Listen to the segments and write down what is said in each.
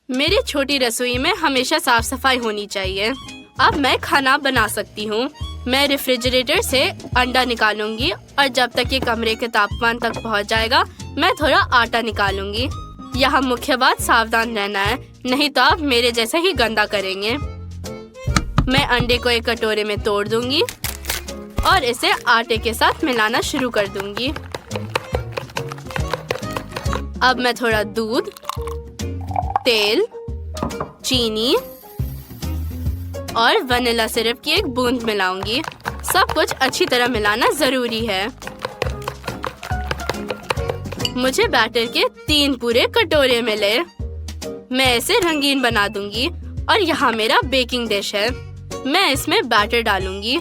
मेरी छोटी रसोई में हमेशा साफ सफाई होनी चाहिए। अब मैं खाना बना सकती हूँ। मैं रेफ्रिजरेटर से अंडा निकालूंगी और जब तक ये कमरे के तापमान तक पहुँच जाएगा मैं थोड़ा आटा निकालूंगी। यहाँ मुख्य बात सावधान रहना है, नहीं तो आप मेरे जैसा ही गंदा करेंगे। मैं अंडे को एक कटोरे में तोड़ दूंगी और इसे आटे के साथ मिलाना शुरू कर दूंगी। अब मैं थोड़ा दूध, तेल, चीनी और वनीला सिरप की एक बूंद मिलाऊंगी। सब कुछ अच्छी तरह मिलाना जरूरी है। मुझे बैटर के 3 पूरे कटोरे मिले। मैं इसे रंगीन बना दूंगी और यहाँ मेरा बेकिंग डिश है। मैं इसमें बैटर डालूंगी।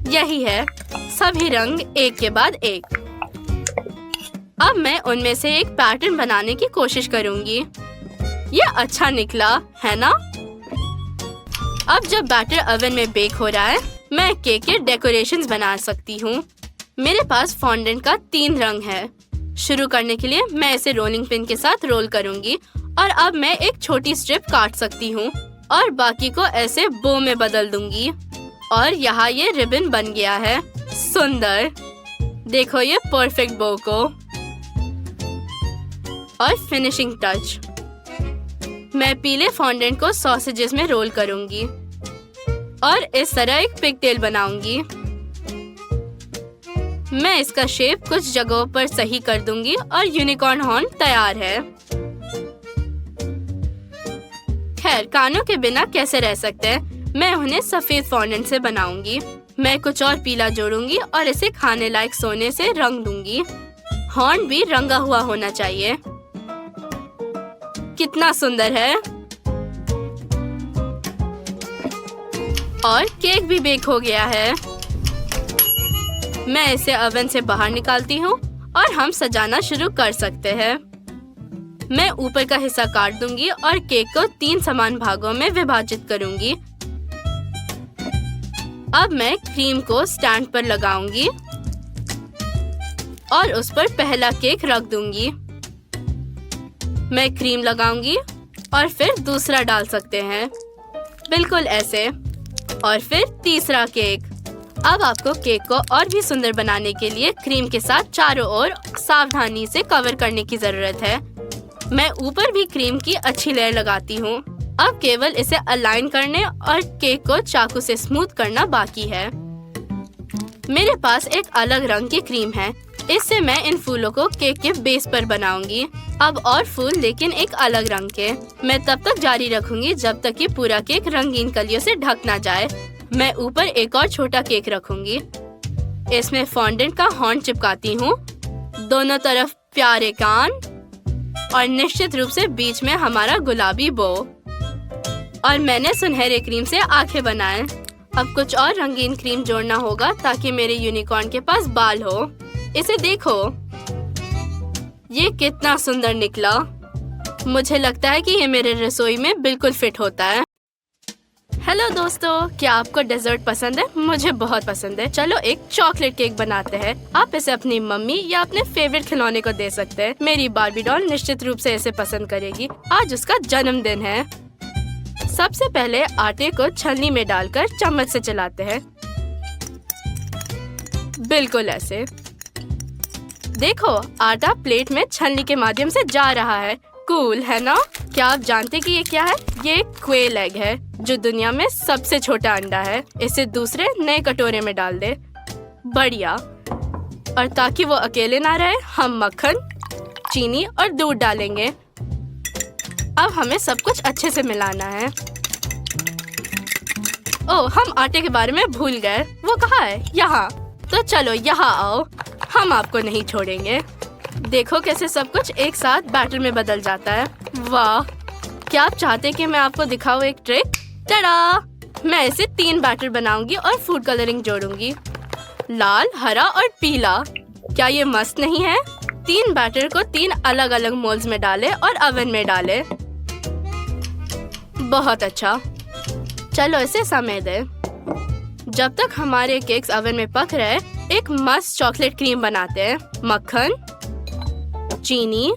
यही है, सभी रंग एक के बाद एक। अब मैं उनमें से एक पैटर्न बनाने की कोशिश करूंगी। ये अच्छा निकला है ना? अब जब बैटर ओवन में बेक हो रहा है, मैं केक के डेकोरेशंस बना सकती हूँ। मेरे पास फॉन्डेंट का 3 रंग है। शुरू करने के लिए मैं इसे रोलिंग पिन के साथ रोल करूंगी और अब मैं एक छोटी स्ट्रिप काट सकती हूँ और बाकी को ऐसे बो में बदल दूंगी। और यहाँ ये रिबन बन गया है। सुंदर, देखो ये परफेक्ट बो को। और फिनिशिंग टच, मैं पीले फॉन्डेंट को सॉसेजेस में रोल करूंगी और इस तरह एक पिगटेल बनाऊंगी। मैं इसका शेप कुछ जगहों पर सही कर दूंगी और यूनिकॉर्न हॉर्न तैयार है। खैर, कानों के बिना कैसे रह सकते हैं? मैं उन्हें सफेद फॉन्डेंट से बनाऊंगी। मैं कुछ और पीला जोड़ूंगी और इसे खाने लायक सोने से रंग दूंगी। हॉर्न भी रंगा हुआ होना चाहिए। कितना सुंदर है। और केक भी बेक हो गया है। मैं इसे ओवन से बाहर निकालती हूँ और हम सजाना शुरू कर सकते हैं। मैं ऊपर का हिस्सा काट दूंगी और केक को 3 समान भागों में विभाजित करूंगी। अब मैं क्रीम को स्टैंड पर लगाऊंगी और उस पर पहला केक रख दूंगी। मैं क्रीम लगाऊंगी और फिर दूसरा डाल सकते हैं, बिल्कुल ऐसे। और फिर तीसरा केक। अब आपको केक को और भी सुंदर बनाने के लिए क्रीम के साथ चारों ओर सावधानी से कवर करने की जरूरत है। मैं ऊपर भी क्रीम की अच्छी लेयर लगाती हूँ। अब केवल इसे अलाइन करने और केक को चाकू से स्मूथ करना बाकी है। मेरे पास एक अलग रंग की क्रीम है। इससे मैं इन फूलों को केक के बेस पर बनाऊंगी। अब और फूल, लेकिन एक अलग रंग के। मैं तब तक जारी रखूंगी जब तक कि पूरा केक रंगीन कलियों से ढक ना जाए। मैं ऊपर एक और छोटा केक रखूंगी। इसमें फॉन्डेंट का हॉर्न चिपकाती हूँ। दोनों तरफ प्यारे कान और निश्चित रूप से बीच में हमारा गुलाबी बो। और मैंने सुनहरे क्रीम से आंखें बनाए। अब कुछ और रंगीन क्रीम जोड़ना होगा ताकि मेरे यूनिकॉर्न के पास बाल हो। इसे देखो, ये कितना सुंदर निकला। मुझे लगता है कि ये मेरे रसोई में बिल्कुल फिट होता है। हेलो दोस्तों, क्या आपको डेजर्ट पसंद है? मुझे बहुत पसंद है। चलो एक चॉकलेट केक बनाते हैं। आप इसे अपनी मम्मी या अपने फेवरेट खिलौने को दे सकते हैं। मेरी बार्बी डॉल निश्चित रूप से इसे पसंद करेगी। आज उसका जन्मदिन है। सबसे पहले आटे को छलनी में डालकर चम्मच से चलाते हैं, बिल्कुल ऐसे। देखो, आटा प्लेट में छलनी के माध्यम से जा रहा है। कूल है ना? क्या आप जानते कि ये क्या है? ये क्वेल एग है, जो दुनिया में सबसे छोटा अंडा है। इसे दूसरे नए कटोरे में डाल दे। बढ़िया। और ताकि वो अकेले ना रहे, हम मक्खन, चीनी और दूध डालेंगे। अब हमें सब कुछ अच्छे से मिलाना है। ओह, हम आटे के बारे में भूल गए। वो कहाँ है? यहाँ। तो चलो यहाँ आओ, हम आपको नहीं छोड़ेंगे। देखो कैसे सब कुछ एक साथ बैटर में बदल जाता है। वाह! क्या आप चाहते कि मैं आपको दिखाऊं एक ट्रिक? टडा! मैं इसे 3 बैटर बनाऊंगी और फूड कलरिंग जोड़ूंगी। लाल, हरा और पीला। क्या ये मस्त नहीं है? 3 बैटर को 3 अलग अलग मोल्ड्स में डालें और ओवन में डालें। बहुत अच्छा। चलो इसे समय दें। जब तक हमारे केक्स ओवन में पक रहे, एक मस्त चॉकलेट क्रीम बनाते हैं। मक्खन, चीनी,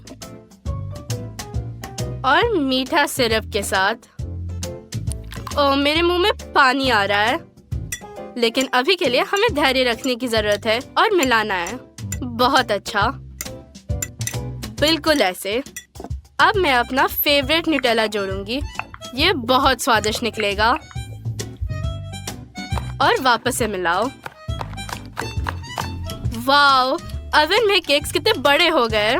और मीठा सिरप के साथ। ओह, मेरे मुंह में पानी आ रहा है। लेकिन अभी के लिए हमें धैर्य रखने की जरूरत है और मिलाना है। बहुत अच्छा, बिल्कुल ऐसे। अब मैं अपना फेवरेट न्यूटेला जोड़ूंगी। ये बहुत स्वादिष्ट निकलेगा। और वापस से मिलाओ। वाओ, ओवन में केक्स कितने बड़े हो गए।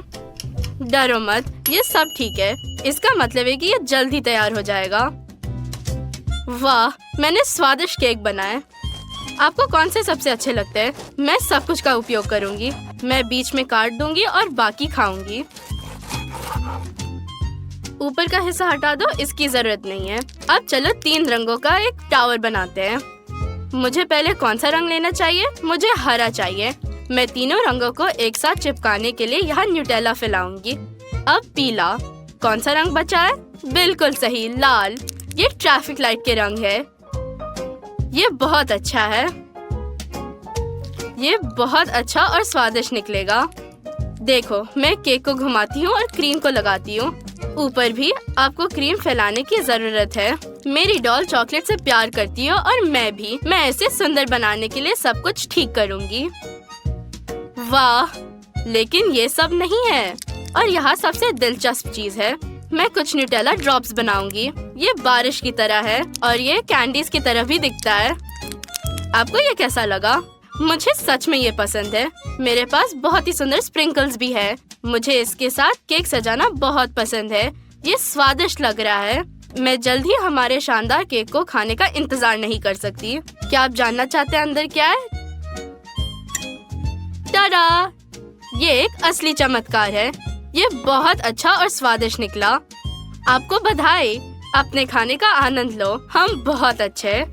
डरो मत, ये सब ठीक है। इसका मतलब है कि ये जल्दी तैयार हो जाएगा। वाह, मैंने स्वादिष्ट केक बनाए। आपको कौन से सबसे अच्छे लगते हैं? मैं सब कुछ का उपयोग करूंगी। मैं बीच में काट दूंगी और बाकी खाऊंगी। ऊपर का हिस्सा हटा दो, इसकी जरूरत नहीं है। अब चलो 3 रंगों का एक टावर बनाते हैं। मुझे पहले कौन सा रंग लेना चाहिए? मुझे हरा चाहिए। मैं तीनों रंगों को एक साथ चिपकाने के लिए यहाँ न्यूटेला फैलाऊंगी। अब पीला। कौन सा रंग बचा है? बिल्कुल सही, लाल। ये ट्रैफिक लाइट के रंग है। ये बहुत अच्छा है। ये बहुत अच्छा और स्वादिष्ट निकलेगा। देखो, मैं केक को घुमाती हूँ और क्रीम को लगाती हूँ। ऊपर भी आपको क्रीम फैलाने की जरूरत है। मेरी डॉल चॉकलेट से प्यार करती है और मैं भी। मैं इसे सुंदर बनाने के लिए सब कुछ ठीक करूँगी। वाह, लेकिन ये सब नहीं है। और यहाँ सबसे दिलचस्प चीज है, मैं कुछ न्यूटेला ड्रॉप्स बनाऊंगी। ये बारिश की तरह है और ये कैंडीज की तरह भी दिखता है। आपको ये कैसा लगा? मुझे सच में ये पसंद है। मेरे पास बहुत ही सुंदर स्प्रिंकल्स भी है। मुझे इसके साथ केक सजाना बहुत पसंद है। ये स्वादिष्ट लग रहा है। मैं जल्द ही हमारे शानदार केक को खाने का इंतजार नहीं कर सकती। क्या आप जानना चाहते हैं अंदर क्या है? टाडा! ये एक असली चमत्कार है। ये बहुत अच्छा और स्वादिष्ट निकला। आपको बधाई। अपने खाने का आनंद लो। हम बहुत अच्छे।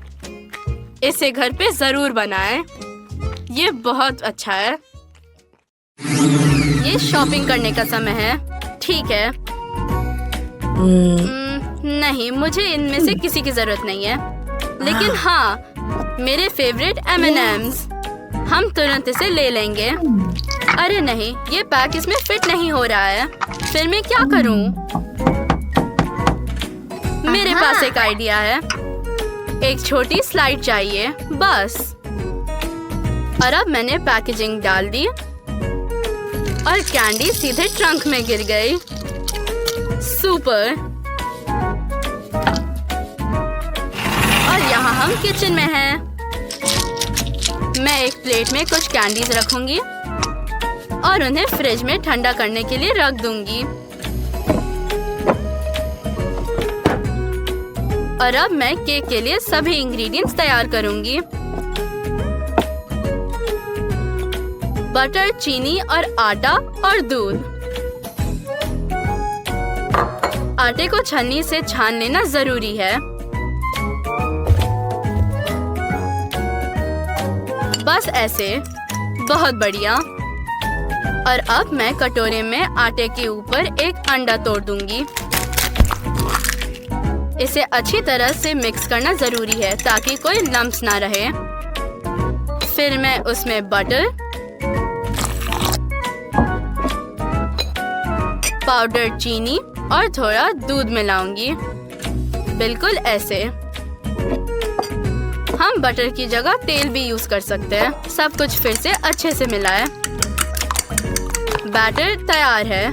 इसे घर पे जरूर बनाएं। ये बहुत अच्छा है। ये शॉपिंग करने का समय है। ठीक है। नहीं, मुझे इनमें से किसी की जरूरत नहीं है। लेकिन हाँ, मेरे फेवरेट M&Ms। हम तुरंत इसे ले लेंगे। अरे नहीं, ये पैक इसमें फिट नहीं हो रहा है। फिर मैं क्या करूं? मेरे पास एक आइडिया है। एक छोटी स्लाइड चाहिए, बस। और अब मैंने पैकेजिंग डाल दी और कैंडी सीधे ट्रंक में गिर गई। सुपर। और यहाँ हम किचन में हैं। मैं एक प्लेट में कुछ कैंडीज रखूंगी और उन्हें फ्रिज में ठंडा करने के लिए रख दूंगी। और अब मैं केक के लिए सभी इंग्रेडिएंट्स तैयार करूंगी। बटर, चीनी और आटा और दूध। आटे को छलनी से छान लेना जरूरी है। बस ऐसे। बहुत बढ़िया। और अब मैं कटोरे में आटे के ऊपर एक अंडा तोड़ दूंगी। इसे अच्छी तरह से मिक्स करना जरूरी है ताकि कोई लम्प्स ना रहे। फिर मैं उसमें बटर, पाउडर चीनी और थोड़ा दूध मिलाऊंगी। बिल्कुल ऐसे। हम बटर की जगह तेल भी यूज कर सकते हैं। सब कुछ फिर से अच्छे से मिलाएं। बैटर तैयार है।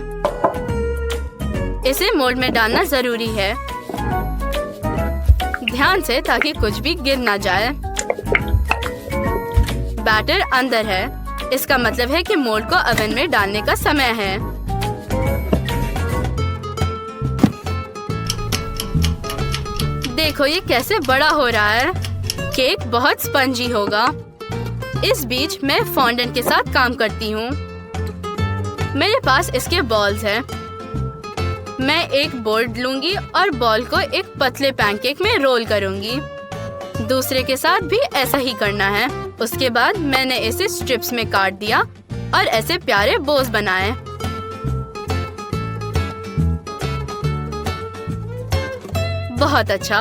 इसे मोल्ड में डालना जरूरी है। ध्यान से ताकि कुछ भी गिर ना जाए। बैटर अंदर है। इसका मतलब है कि मोल्ड को ओवन में डालने का समय है। देखो ये कैसे बड़ा हो रहा है। केक बहुत स्पंजी होगा। इस बीच मैं फॉन्डेंट के साथ काम करती हूँ। मेरे पास इसके बॉल्स हैं। मैं एक बोर्ड लूंगी और बॉल को एक पतले पैनकेक में रोल करूंगी। दूसरे के साथ भी ऐसा ही करना है। उसके बाद मैंने इसे स्ट्रिप्स में काट दिया और ऐसे प्यारे बोस बनाए। बहुत अच्छा।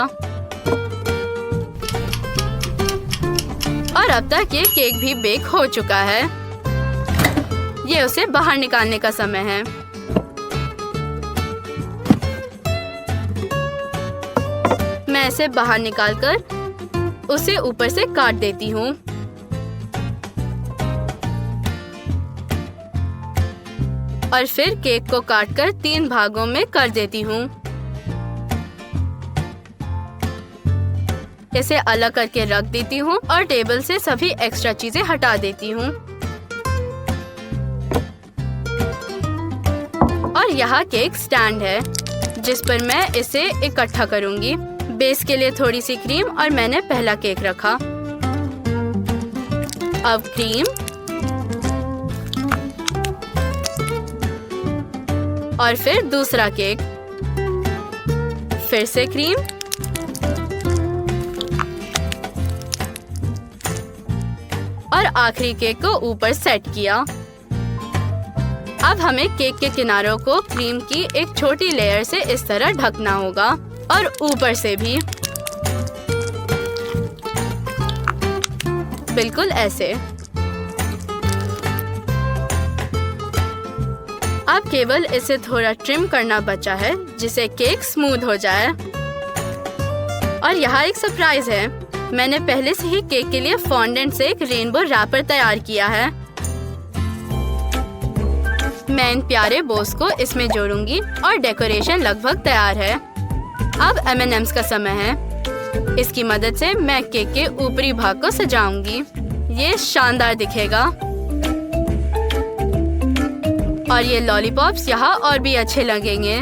और अब तक ये केक भी बेक हो चुका है। ये उसे बाहर निकालने का समय है। इसे बाहर निकालकर उसे ऊपर से काट देती हूँ। और फिर केक को काटकर 3 भागों में कर देती हूँ। इसे अलग करके रख देती हूँ और टेबल से सभी एक्स्ट्रा चीजें हटा देती हूँ। और यहाँ केक स्टैंड है जिस पर मैं इसे इकट्ठा करूँगी। बेस के लिए थोड़ी सी क्रीम और मैंने पहला केक रखा। अब क्रीम और फिर दूसरा केक, फिर से क्रीम और आखिरी केक को ऊपर सेट किया। अब हमें केक के किनारों को क्रीम की एक छोटी लेयर से इस तरह ढकना होगा और ऊपर से भी बिल्कुल ऐसे। अब केवल इसे थोड़ा ट्रिम करना बचा है जिससे केक स्मूथ हो जाए। और यहाँ एक सरप्राइज है। मैंने पहले से ही केक के लिए फॉन्डेंट से एक रेनबो रैपर तैयार किया है। मैं इन प्यारे बोस को इसमें जोड़ूंगी और डेकोरेशन लगभग तैयार है। अब M&M's का समय है। इसकी मदद से मैं केक के ऊपरी भाग को सजाऊंगी। ये शानदार दिखेगा। और ये लॉलीपॉप्स यहाँ और भी अच्छे लगेंगे।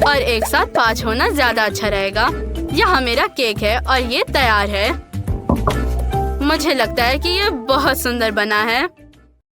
और एक साथ 5 होना ज्यादा अच्छा रहेगा। यहाँ मेरा केक है और ये तैयार है। मुझे लगता है कि ये बहुत सुंदर बना है।